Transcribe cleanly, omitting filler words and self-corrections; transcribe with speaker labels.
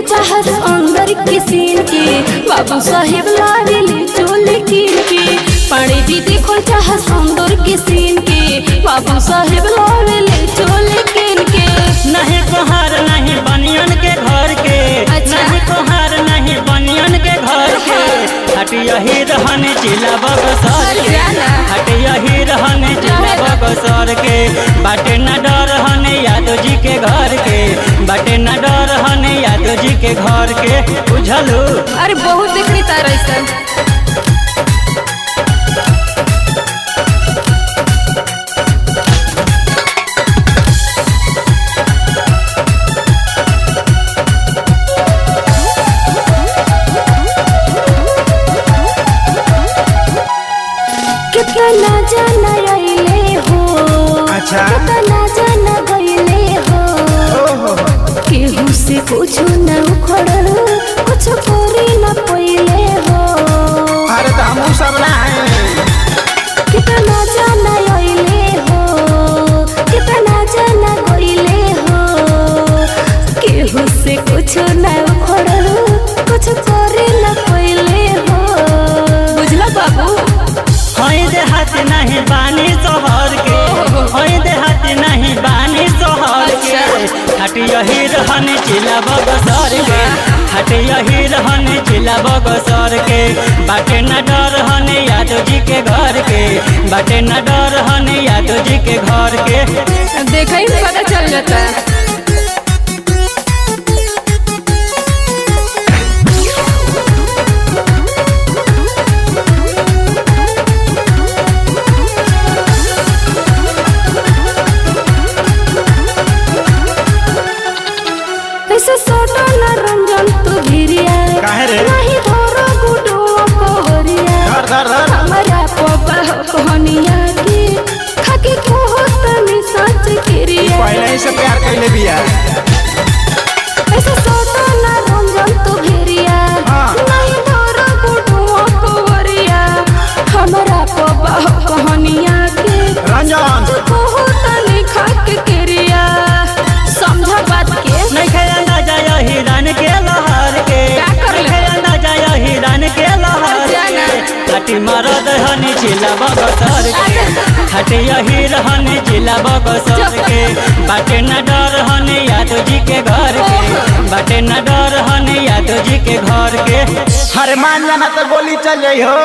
Speaker 1: चाहत अंदर के सीन के बाबू साहेब लावेले चोले कीन के। पानी जी देखो चाहत अंदर के सीन के बाबू साहेब लावेले चोले कीन के।
Speaker 2: नहीं कोहार नहीं बनियन के घर के।
Speaker 1: अच्छा।
Speaker 2: नहीं कोहार नहीं बनियन के घर के। हट यही रहने जिला बक्सर के। हट यही रहने जिला बक्सर के। बाटे न डर हने यादव जी के घर के। बाटे न डर हने यादव जी के घर के। बुझलू?
Speaker 1: अरे बहुत देखनी तारा ऐसा। कितना जाना आइले हो।
Speaker 3: अच्छा।
Speaker 1: कितना जाना गइले हो। केहू से कुछ न उखड़ल कुछ पूरी न पइले हो।
Speaker 3: अरे तो हम सब ना है।
Speaker 1: कितना जाना आइले हो। कितना जाना गइले हो। केहू से कुछ न उखड़ल कुछ पूरी न पइले हो। बुझला बाबू?
Speaker 2: होई देहात नहीं बानी शहर के। होई देहात नहीं बानी शहर के। हट यही रहने जिला बक्सर के। हट यही रहने जिला बक्सर के। बाटे न डर हने यादव जी के घर के। बाटे न डर हने यादव जी के घर के।
Speaker 1: देखा ही पता चल जाता है। ऐसे सोटो न रंजन तू भिरिया।
Speaker 3: काहे रे?
Speaker 1: नहीं धरो गुडो कोहरिया।
Speaker 3: धर धर धर।
Speaker 1: हमारा पोपा कोहनिया के खाके को तनी सच किरिया।
Speaker 3: पहले ही से प्यार कैले बिया।
Speaker 1: ऐसे सोटो न रंजन तू भिरिया।
Speaker 3: हाँ।
Speaker 1: नहीं धरो गुडो कोहरिया। हमारा पोपा कोहनिया के
Speaker 3: रंजन।
Speaker 1: को तनी खाके किरिया। समझा बात के?
Speaker 2: नहीं खेला जाय हिरन के लहर के।
Speaker 1: क्या कर ले?
Speaker 2: खेला जाय हिरन के लहर
Speaker 1: जाना।
Speaker 2: के। हटी मरद हनी जिला बक्सर के। हट यही रहने जिला बक्सर के। बाटे न डर हने यादव जी के घर के। बाटे न डर हने यादव जी के घर के।
Speaker 3: हरे मान जाना तो गोली चल जाई हो।